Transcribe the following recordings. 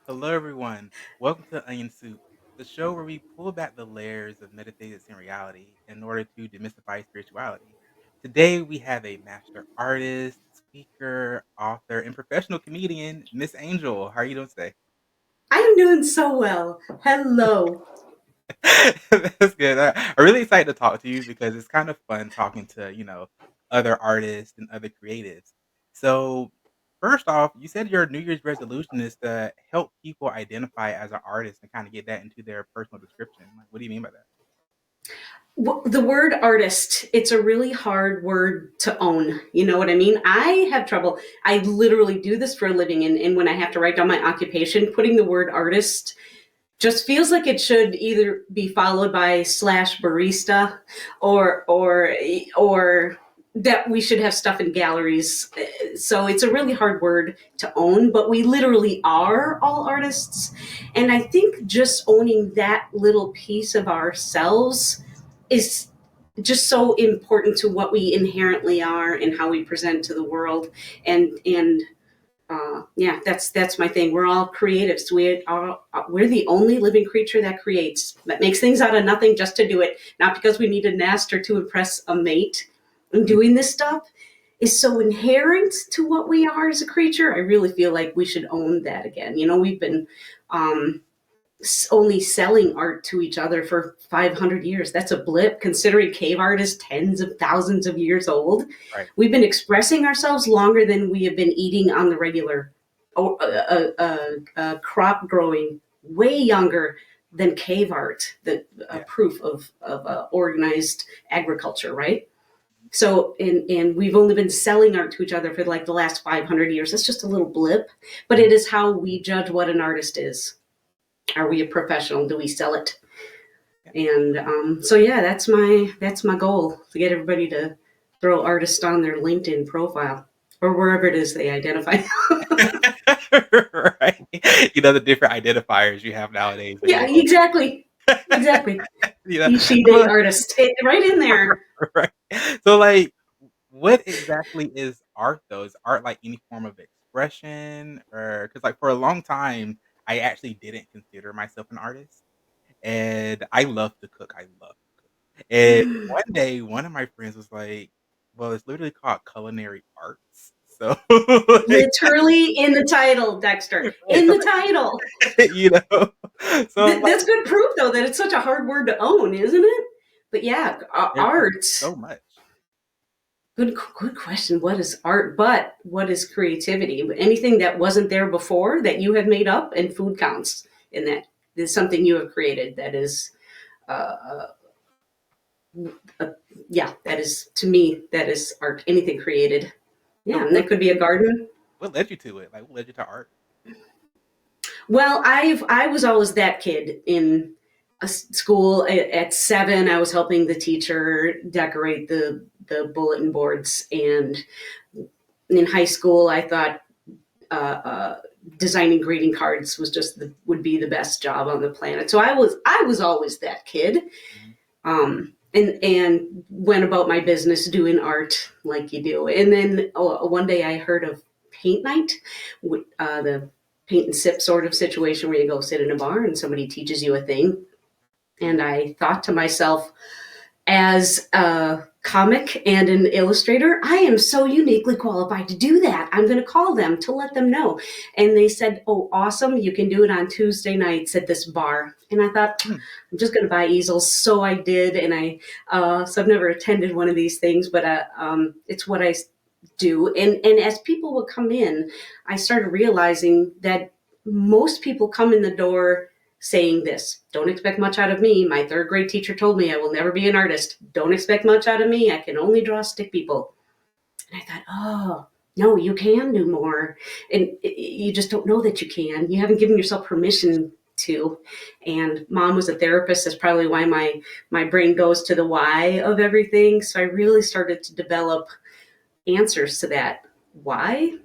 Hello, everyone. Welcome to Onion Soup, the show where we pull back the layers of metaphysics and reality in order to demystify spirituality. Today, we have a master artist, speaker, author, and professional comedian, Miss Angel. How are you doing today? I'm doing so well. Hello. That's good. I'm really excited to talk to you because it's kind of fun talking to, other artists and other creatives. So, first off, you said your New Year's resolution is to help people identify as an artist and kind of get that into their personal description. Like, what do you mean by that? The word artist, it's a really hard word to own. You know what I mean? I have trouble. I literally do this for a living. And when I have to write down my occupation, putting the word artist just feels like it should either be followed by slash barista or that we should have stuff in galleries. So it's a really hard word to own, but we literally are all artists. And I think just owning that little piece of ourselves is just so important to what we inherently are and how we present to the world. And yeah, that's my thing. We're all creatives. We're the only living creature that creates, that makes things out of nothing just to do it, not because we need a nest or to impress a mate. And doing this stuff is so inherent to what we are as a creature. I really feel like we should own that again. You know, we've been um, only selling art to each other for 500 years. That's a blip considering cave art is tens of thousands of years old. Right. We've been expressing ourselves longer than we have been eating on the regular. Crop growing way younger than cave art, the Yeah. proof of organized agriculture, right? So, and we've only been selling art to each other for like the last 500 years. That's just a little blip, but Mhm. it is how we judge what an artist is. Are we a professional? Do we sell it? Yeah. And so yeah, that's my goal, to get everybody to throw artist on their LinkedIn profile or wherever it is they identify. Right. The different identifiers you have nowadays that Yeah, you go exactly, by. exactly. you know, He, she, they, well, artist, right in there. right. So, like, what exactly is art though? Is art like any form of expression? Or because like for a long time, I actually didn't consider myself an artist. And I love to cook. I love to cook. And one day, one of my friends was like, "Well, it's literally called culinary arts." So, like, Literally in the title, Dexter. right, In so the title. you know, so I'm That's like, good proof, though, that it's such a hard word to own, isn't it? But yeah, there's art. so much. Good question. What is art? But what is creativity? Anything that wasn't there before that you have made up, and food counts in that. Is something you have created that is, uh, uh, yeah, that is, to me, that is art. Anything created. So, Yeah, and that could be a garden. what led you to it? Like, what led you to art? Well, I was always that kid in a school at 7. I was helping the teacher decorate the bulletin boards, and in high school, I thought uh, uh, designing greeting cards was just would be the best job on the planet. So I was always that kid, Mhm. and went about my business doing art like you do. And then one day I heard of paint night, the paint and sip sort of situation where you go sit in a bar and somebody teaches you a thing. And I thought to myself, as a comic and an illustrator, I am so uniquely qualified to do that. I'm going to call them to let them know. And they said, "Oh, awesome. You can do it on Tuesday nights at this bar." And I thought, Hmm. I'm just going to buy easels. So I did. So I've never attended one of these things, but it's what I do. And as people would come in, I started realizing that most people come in the door saying this: "Don't expect much out of me. My third grade teacher told me I will never be an artist. Don't expect much out of me. I can only draw stick people." And I thought, oh, No, you can do more, and you just don't know that you can. You haven't given yourself permission to. And mom was a therapist. That's probably why my brain goes to the why of everything. So I really started to develop answers to that why.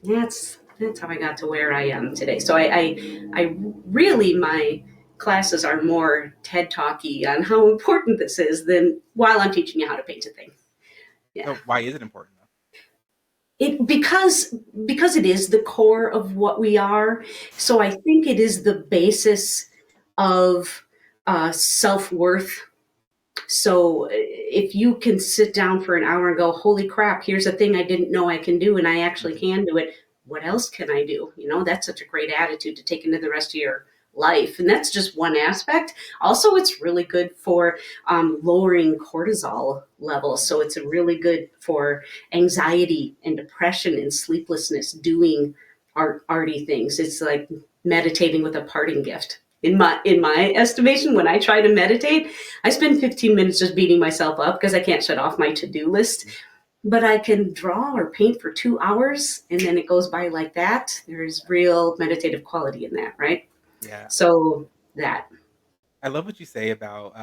That's how I got to where I am today. So I really my classes are more TED talky on how important this is than while I'm teaching you how to paint a thing. Yeah. So why is it important though? It because it is the core of what we are. So I think it is the basis of self-worth. So if you can sit down for an hour and go, holy crap, here's a thing I didn't know I can do, and I actually Mhm. can do it. What else can I do? That's such a great attitude to take into the rest of your life. And that's just one aspect. Also, it's really good for lowering cortisol levels. So it's really good for anxiety and depression and sleeplessness doing arty things. It's like meditating with a parting gift. In my estimation, when I try to meditate, I spend 15 minutes just beating myself up because I can't shut off my to-do list. But I can draw or paint for 2 hours and then it goes by like that. There's real meditative quality in that, right? Yeah. So that. I love what you say about,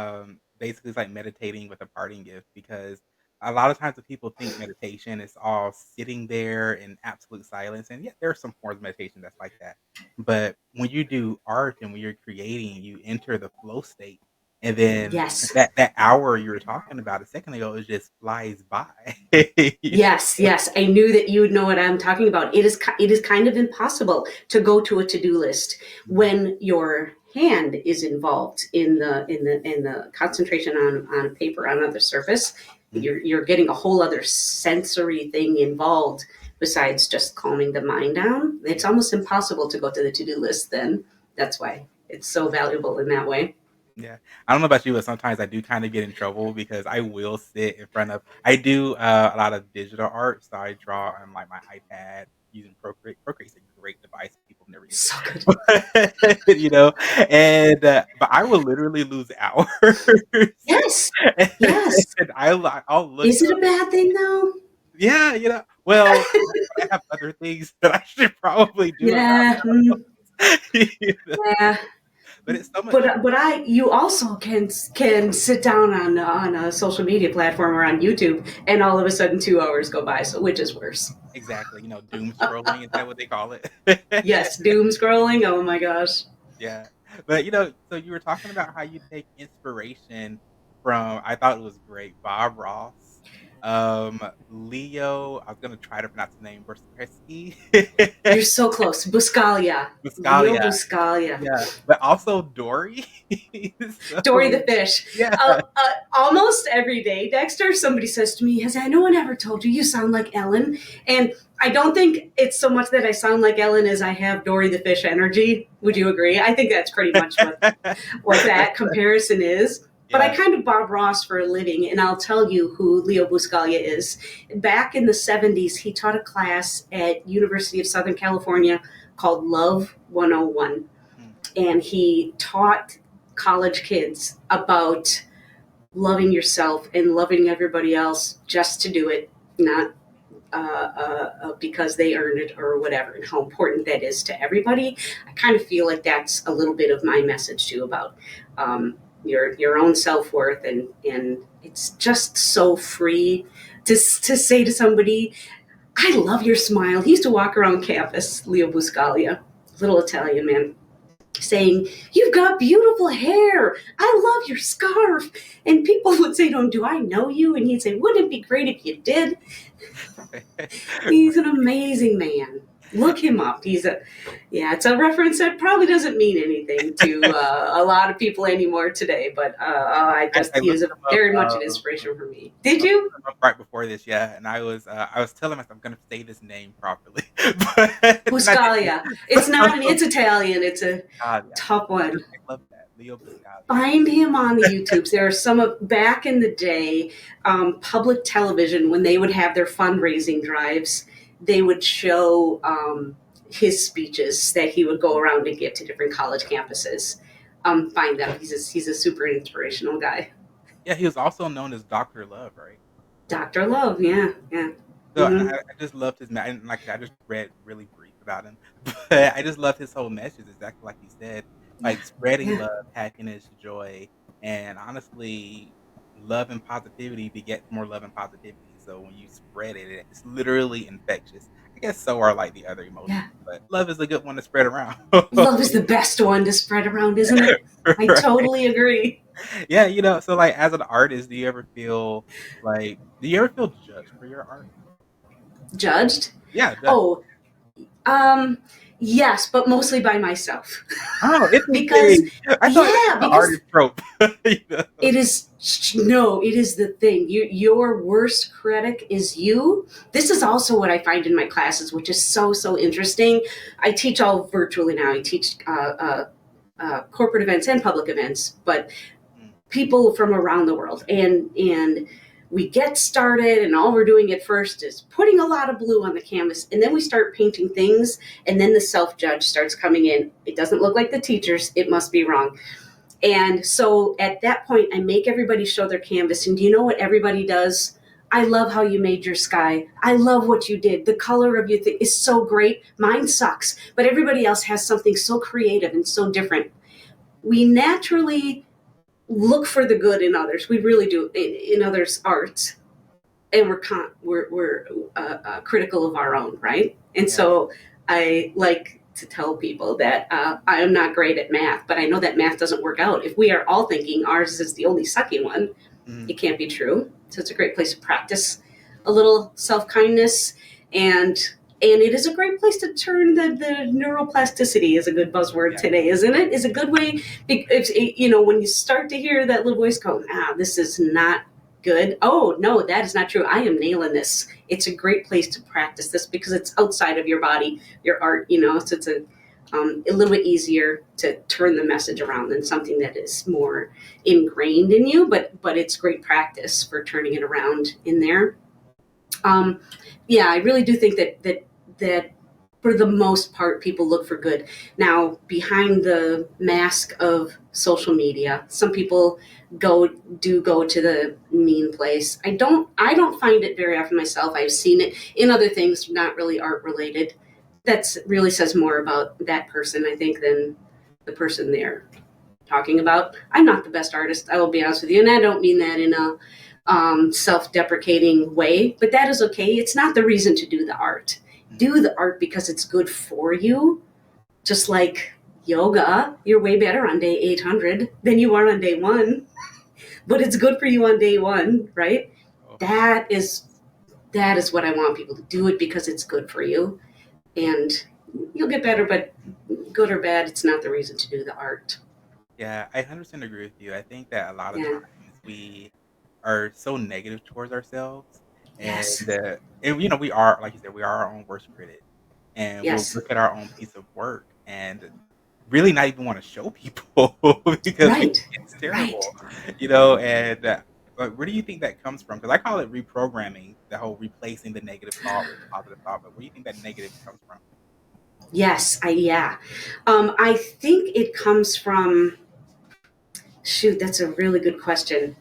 basically, it's like meditating with a parting gift because a lot of times when people think meditation is all sitting there in absolute silence, and yeah, there are some forms of meditation that's like that. But when you do art and when you're creating, you enter the flow state, and then Yes. that hour you were talking about a second ago, it just flies by. You Yes, know? yes. I knew that you would know what I'm talking about. It is kind of impossible to go to a to-do list Mhm, when your hand is involved in the concentration on paper on other surface. mhm, You're getting a whole other sensory thing involved besides just calming the mind down. It's yeah. almost impossible to go to the to-do list then. That's why it's so valuable in that way. Yeah. I don't know about you, but sometimes I do kinda get in trouble because I will sit in front of I do, a lot of digital art, so I draw on, like, my iPad using Procreate. Procreate's a great device, people have never used So good. it. You know? And, but I will literally lose hours. Yes. Yes. And I'll look Is it up a bad thing though? yeah, well, I have other things that I should probably do around Yeah. the house. You know? Yeah. But it's so much But you also can sit down on a social media platform or on YouTube, and all of a sudden 2 hours go by. So which is worse? exactly, doom scrolling, is that what they call it? Yes, doom scrolling. Oh my gosh, Yeah, but, so you were talking about how you take inspiration from I thought it was great, Bob Ross, Leo I was gonna try to pronounce the name, Bersky? you're so close. Buscalia, Leo Buscaglia, Buscalia. yeah, but also Dory. Dory So the fish. yeah. Almost every day, Dexter, somebody says to me, "Has anyone ever told you you sound like Ellen?" And I don't think it's so much that I sound like Ellen as I have Dory the fish energy. Would you agree? I think that's pretty much what that comparison is. But I Yeah, kind of Bob Ross for a living, and I'll tell you who Leo Buscaglia is. Back in the 70s, he taught a class at University of Southern California called Love 101, mm, and he taught college kids about loving yourself and loving everybody else just to do it, not because they earned it or whatever, and how important that is to everybody. I kind of feel like that's a little bit of my message too about your own self worth, and it's just so free to say to somebody, "I love your smile." He used to walk around campus, Leo Buscaglia, little Italian man, saying, "You've got beautiful hair. I love your scarf." And people would say to him, "Do I know you?" And he'd say, "Wouldn't it be great if you did?" He's an amazing man. Look him up. Yeah, it's a reference that probably doesn't mean anything to a lot of people anymore today, but I he looked was a him up, very much an inspiration for me. Did I looked you? him up right before this, yeah, and I was telling myself I'm gonna say this name properly, but and I didn't. Buscaglia. It's not, it's Italian. It's a Buscaglia. tough one. I love that, Leo Buscaglia. Find him on the YouTubes. There are some of back in the day, public television when they would have their fundraising drives, they would show his speeches that he would go around and give to different college campuses. Find them. He's a super inspirational guy. Yeah, he was also known as Doctor Love, right? Dr. Love, yeah, yeah. So, and Mhm. I just loved his and like I said, I just read really brief about him, but I just loved his whole message, exactly like you said, Yeah, like spreading yeah, love, happiness, joy, and honestly, love and positivity begets more love and positivity. So when you spread it, it's literally infectious. I guess so are like the other emotions, yeah. but love is a good one to spread around. Love is the best one to spread around, isn't it? I Right. totally agree. Yeah, so like as an artist, do you ever feel judged for your art? Judged? Yeah, judged. Oh, um, yes, but mostly by myself. Oh, Because, interesting. I feel like that's yeah, just an because artist trope. You know? it is no, it is the thing. Your worst critic is you. This is also what I find in my classes, which is so interesting. I teach all virtually now. I teach corporate events and public events, but Mm, people from around the world, and we get started, and all we're doing at first is putting a lot of blue on the canvas, and then we start painting things, and then the self judge starts coming in. It doesn't look like the teachers. It must be wrong. And so at that point, I make everybody show their canvas. And do you know what everybody does? I love how you made your sky. I love what you did. The color of your thing is so great. Mine sucks. But everybody else has something so creative and so different. We naturally look for the good in others. We really do in others' arts, and we're critical of our own, right? And yeah. so I like to tell people that I am not great at math, but I know that math doesn't work out. If we are all thinking ours is the only sucky one, Mhm. it can't be true. So it's a great place to practice a little self kindness, and it is a great place to turn the neuroplasticity is a good buzzword Yeah. today, isn't it? Is a good way. If when you start to hear that little voice go, this is not good. Oh no, that is not true. I am nailing this. It's a great place to practice this because it's outside of your body, your art. So it's a little bit easier to turn the message around than something that is more ingrained in you, but it's great practice for turning it around in there. Um, yeah, I really do think that for the most part, people look for good. Now, behind the mask of social media, some people go to the mean place. I don't find it very often myself. I've seen it in other things, not really art related. That's really says more about that person, I think, than the person they're talking about. I'm not the best artist, I will be honest with you, and I don't mean that in a self-deprecating way, but that is okay. It's not the reason to do the art. Mhm. Do the art because it's good for you. Just like yoga, you're way better on day 800 than you are on day one, but it's good for you on day one, right? Oh, That is that is what I want people to do it because it's good for you, and you'll get better. But good or bad, it's not the reason to do the art. yeah, I 100% agree with you. I think that a lot of Yeah. times we are so negative towards ourselves, Yes. and we are, like you said, we are our own worst critic, and we'll Yes. look at our own piece of work and really not even wanna show people because we think Right. it's Right. terrible, and, where do you think that comes from? Because I call it reprogramming, the whole replacing the negative thought with a positive thought, but where do you think that negative comes from? Yes, yeah. I think it comes from. Shoot, that's a really good question.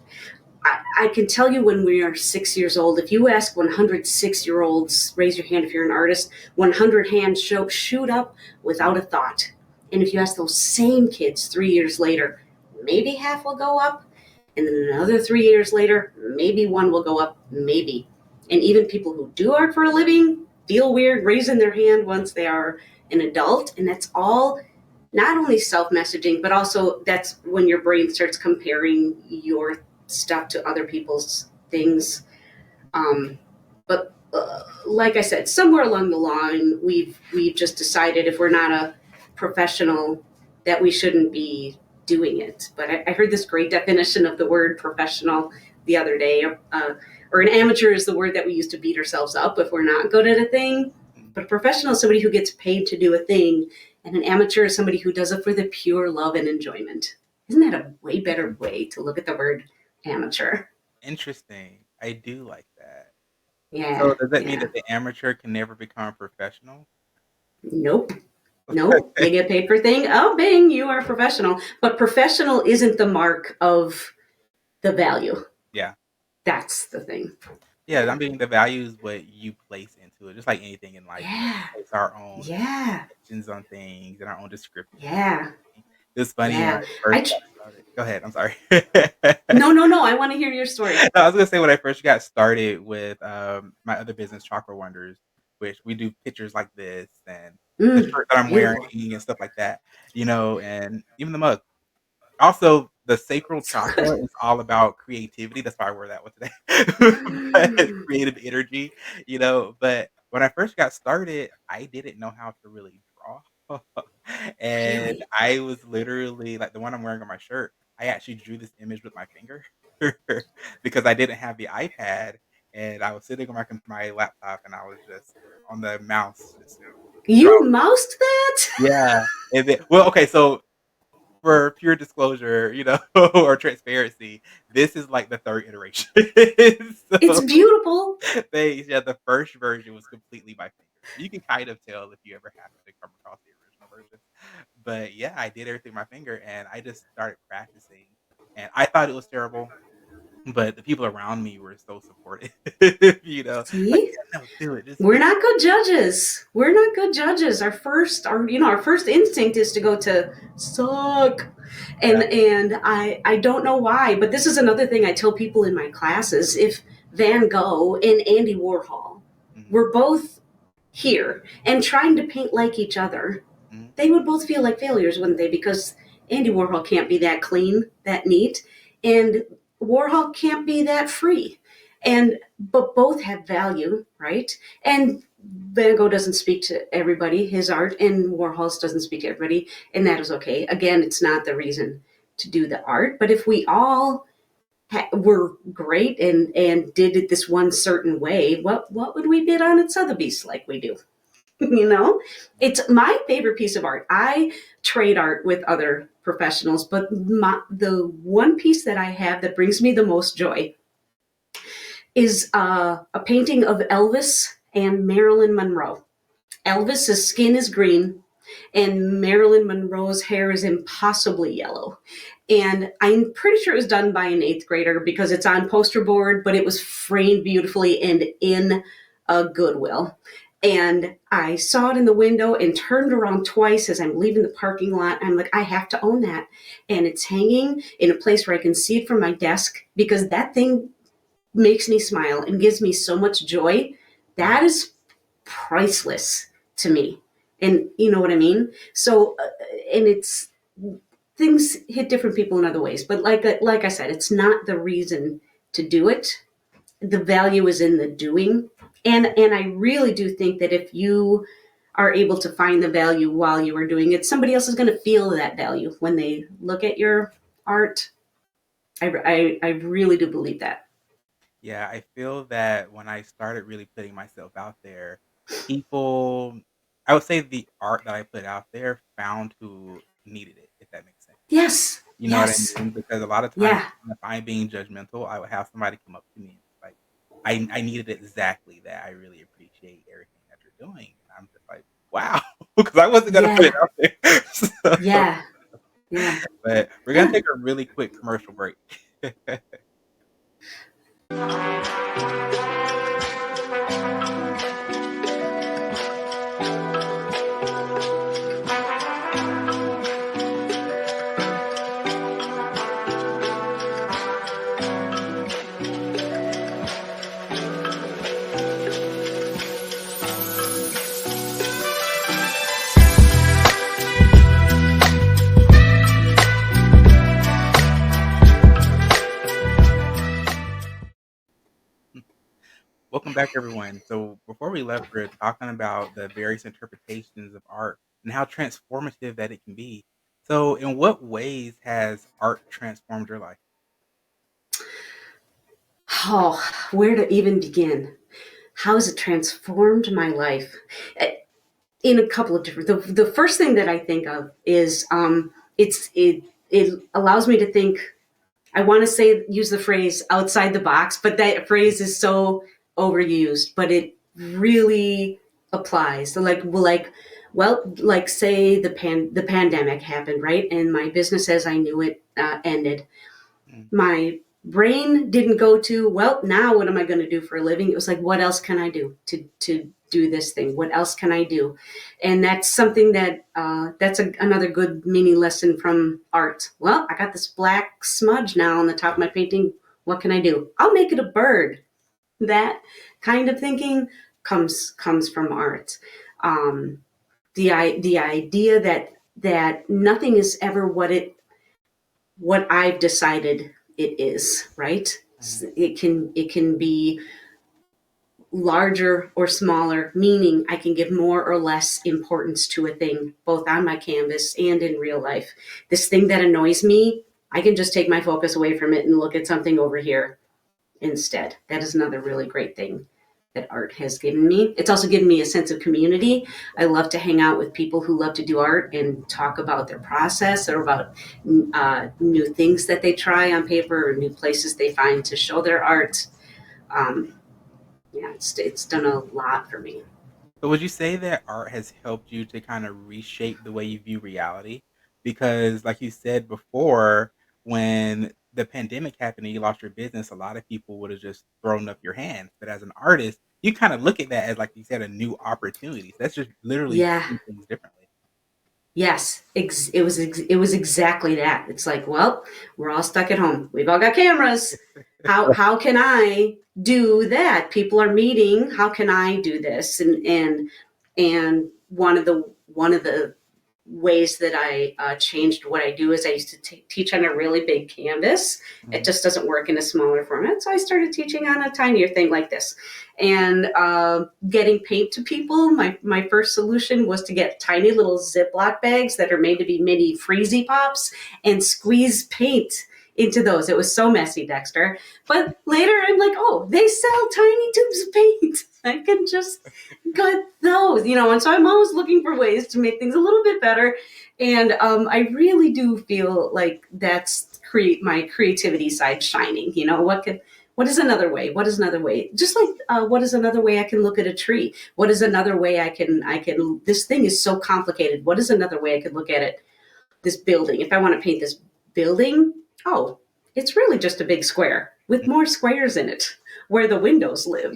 I can tell you when we are 6 years old. If you ask 106-year-olds, raise your hand if you're an artist. 100 hands shoot up without a thought. And if you ask those same kids 3 years later, maybe half will go up, and then another 3 years later, maybe one will go up, maybe. And even people who do art for a living feel weird raising their hand once they are an adult, and that's all not only self messaging, but also that's when your brain starts comparing your stuff to other people's things. But like I said, somewhere along the line, we've just decided if we're not a professional, that we shouldn't be doing it. But I heard this great definition of the word professional the other day. Or an amateur is the word that we use to beat ourselves up if we're not good at a thing. Mm. But a professional is somebody who gets paid to do a thing, and an amateur is somebody who does it for the pure love and enjoyment. Isn't that a way better way to look at the word amateur? Interesting. I do like that. So Yeah, does that mean yeah. that the amateur can never become professional? Nope. Nope. You get paid for thing. Oh, bing, you are a professional. But professional isn't the mark of the value. Yeah. That's the thing. Yeah, I mean, the value is what you place into it, just like anything in life, we Yeah. place our own Yeah. expectations on things and our own descriptions of Yeah. things. It's funny when I Yeah. first I tr- got started. Go ahead, I'm sorry. no, no, no. I want to hear your story. No, I was gonna say when I first got started with, my other business, Chocolate Wonders, which we do pictures like this and the shirt that I'm wearing Beautiful. and stuff like that, and even the mug. Also, the sacral So chakra good. is all about creativity, that's why I wore that one today. But Mm, creative energy, but when I first got started, I didn't know how to really draw. And really? I was literally like, the one I'm wearing on my shirt, I actually drew this image with my finger because I didn't have the iPad, and I was sitting on my laptop, and I was just on the mouse just You drawing. moused that? Yeah, and then well, okay, so for pure disclosure, or transparency, this is like the 3rd iteration. It's So, beautiful. yeah, the first version was completely by finger. You can kind of tell if you ever happen to come across the original version. But, yeah, I did everything with my finger, and I just started practicing, and I thought it was terrible, but the people around me were so supportive, like, See? "Yeah, no, do it, just We're do it." not good judges. We're not good judges. Our first instinct is to go to suck. Yeah, And I don't know why, but this is another thing I tell people in my classes. If Van Gogh and Andy Warhol mhm, were both here and trying to paint like each other, mhm, they would both feel like failures, wouldn't they? Because Andy Warhol can't be that clean, that neat, and Warhol can't be that free. And but both have value, right? And Van Gogh doesn't speak to everybody, his art, and Warhol's doesn't speak to everybody, and that is okay. Again, it's not the reason to do the art, but if we all were great and did it this one certain way, what would we bid on at Sotheby's like we do? you know yeah, it's my favorite piece of art. I trade art with other professionals, but the one piece that I have that brings me the most joy is a painting of Elvis and Marilyn Monroe. Elvis's skin is green and Marilyn Monroe's hair is impossibly yellow. And I'm pretty sure it was done by an 8th grader because it's on poster board, but it was framed beautifully and in a Goodwill. And I saw it in the window and turned around twice as I'm leaving the parking lot. I'm like, I have to own that. And it's hanging in a place where I can see it from my desk because that thing makes me smile and gives me so much joy. mhm. That is priceless to me. And you know what I mean? So, and it's things hit different people in other ways. But like I said, it's not the reason to do it. The value is in the doing. And I really do think that if you are able to find the value while you are doing it, somebody else is going to feel that value when they look at your art. I really do believe that. Yeah, I feel that when I started really putting myself out there, people I would say the art that I put out there found who needed it, if that makes sense. Yes. You know what I Yes. mean? Because a lot of times, Yeah. if I'm being judgmental, I would have somebody come up to me and be like, I needed exactly that. I really appreciate everything that you're doing. And I'm just like, wow, because I wasn't gonna put it Yeah. out there. So, Yeah. Yeah. but we're gonna Yeah. take a really quick commercial break. Welcome back, everyone. So before we left, we are talking about the various interpretations of art and how transformative that it can be. So, in what ways has art transformed your life? Oh, where to even begin? How has it transformed my life? In a couple of different. The first thing that I think of is it allows me to think. I want to say use the phrase outside the box, but that phrase is so overused. But it really applies. So like say the pandemic happened, right? And my business as I knew it ended. Mm, My brain didn't go to, well, now what am I going to do for a living? It was like, what else can I do to do this thing? What else can I do? And that's something that another good mini lesson from art. Well, I got this black smudge now on the top of my painting. What can I do? I'll make it a bird. That kind of thinking comes from art. Um, the idea that nothing is ever what I've decided it is, right? Mhm. It can be larger or smaller, meaning I can give more or less importance to a thing, both on my canvas and in real life. This thing that annoys me, I can just take my focus away from it and look at something over here instead. That is another really great thing that art has given me. It's also given me a sense of community. I love to hang out with people who love to do art and talk about their process or about new things that they try on paper or new places they find to show their art. Um, yeah, it's done a lot for me. So would you say that art has helped you to kind of reshape the way you view reality? Because like you said before, when the pandemic happened and you lost your business, a lot of people would have just thrown up your hands. But as an artist, you kind of look at that as like you said, a new opportunity. So that's just literally Yeah, doing things differently. yes, it was exactly that. It's like, well, we're all stuck at home. We've all got cameras. How can I do that? People are meeting. How can I do this? And one of the ways that I changed what I do is I used to teach on a really big canvas. It Mhm. just doesn't work in a smaller format. So I started teaching on a tinier thing like this. And getting paint to people, my first solution was to get tiny little Ziploc bags that are made to be mini freezy pops and squeeze paint into those. It was so messy, Dexter. But later I'm like, oh, they sell tiny tubes of paint. I can just got those, and so I'm always looking for ways to make things a little bit better. And I really do feel like that's create my creativity side shining. What is another way? What is another way? Just like what is another way I can look at a tree? What is another way I can? This thing is so complicated. What is another way I could look at it? This building. If I want to paint this building, oh, it's really just a big square with more squares in it where the windows live.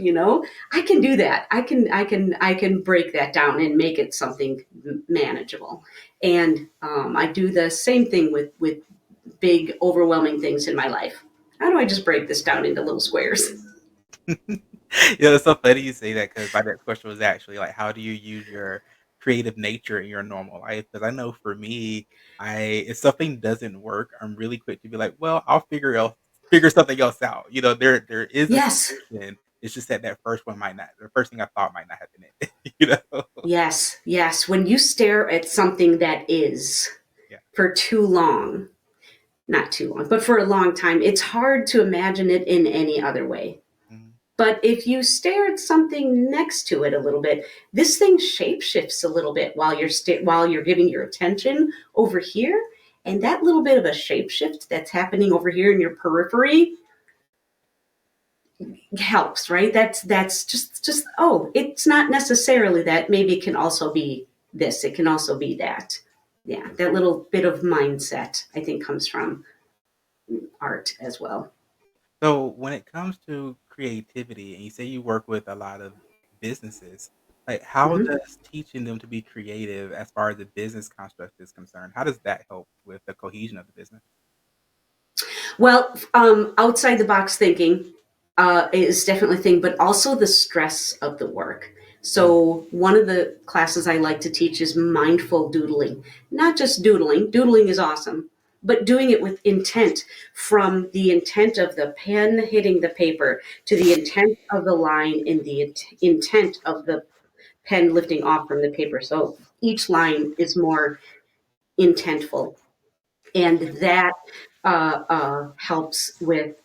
I can do that. I can break that down and make it something manageable. And I do the same thing with big overwhelming things in my life. How do I just break this down into little squares? Yeah, it's so funny you say that because my next question was actually like, how do you use your creative nature in your normal life? Because I know for me, I if something doesn't work, I'm really quick to be like, well, I'll figure something else out. There is a Yes. solution. It's just that first one might not, the first thing I thought might not have been it. You know? Yes, yes. When you stare at something that is Yeah. for too long, not too long, but for a long time, it's hard to imagine it in any other way. Mhm. But if you stare at something next to it a little bit, this thing shapeshifts a little bit while you're giving your attention over here, and that little bit of a shapeshift that's happening over here in your periphery helps, right? That's just oh, it's not necessarily that. Maybe it can also be this. It can also be that. Yeah, that little bit of mindset I think comes from art as well. So when it comes to creativity, and you say you work with a lot of businesses, like how Mhm. does teaching them to be creative as far as the business construct is concerned, how does that help with the cohesion of the business? Well, outside the box thinking is definitely a thing, but also the stress of the work. Mm, So, one of the classes I like to teach is mindful doodling. Not just doodling, doodling is awesome, but doing it with intent, from the intent of the pen hitting the paper to the intent of the line and the intent of the pen lifting off from the paper. So, each line is more intentful, and that helps with,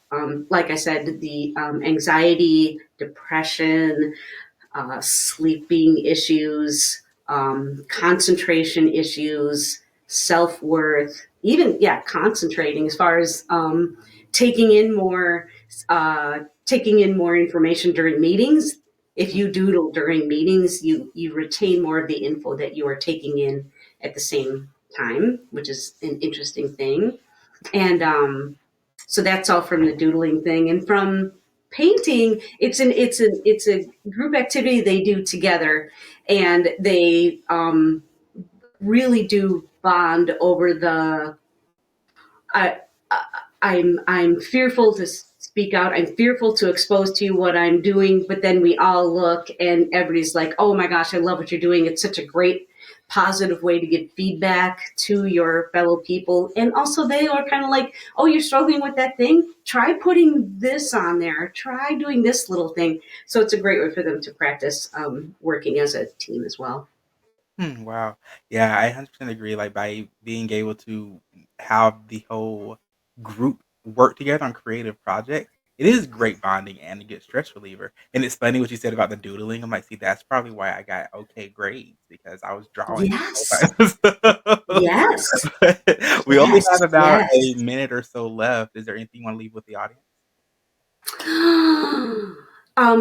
like I said, the anxiety, depression, sleeping issues, concentration issues, self worth, even, yeah, concentrating as far as taking in more, taking in more information during meetings. If mm. you doodle during meetings, you retain more of the info that you are taking in at the same time, which is an interesting thing. And So that's all from the doodling thing. And from painting, it's a group activity they do together, and they really do bond over the I, I'm fearful to speak out. I'm fearful to expose to you what I'm doing. But then we all look, and everybody's like, "Oh my gosh, I love what you're doing! It's such a great, positive way to get feedback to your fellow people." And also, they are kind of like, "Oh, you're struggling with that thing? Try putting this on there. Try doing this little thing." So it's a great way for them to practice working as a team as well. Wow. Yeah, I 100% agree, like, by being able to have the whole group work together on creative projects, it is great bonding and a good stress reliever, and it's funny what you said about the doodling. I'm like, "See, that's probably why I got okay grades because I was drawing the whole Yes. time." Yes. We only Yes. have about Yes. a minute or so left. Is there anything you wanna leave with the audience?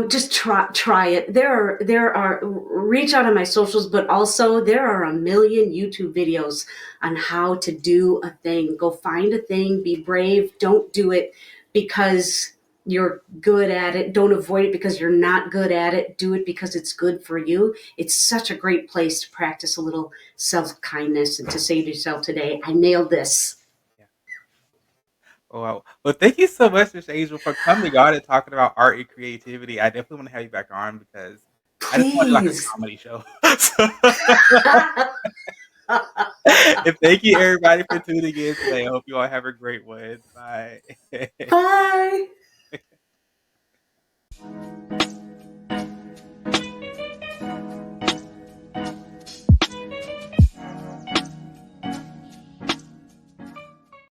Just try it. There are reach out on my socials, but also there are a million YouTube videos on how to do a thing. Go find a thing, be brave. Don't do it because you're good at it. Don't avoid it because you're not good at it. Do it because it's good for you. It's such a great place to practice a little self-kindness and to say to yourself today, I nailed this. Yeah. Oh, wow. Well, thank you so much, Miss Angel, for coming on and talking about art and creativity. I definitely wanna have you back on because I just wanna do, like, a Please. comedy show. So and thank you everybody for tuning in today. I hope you all have a great one. Bye. Bye.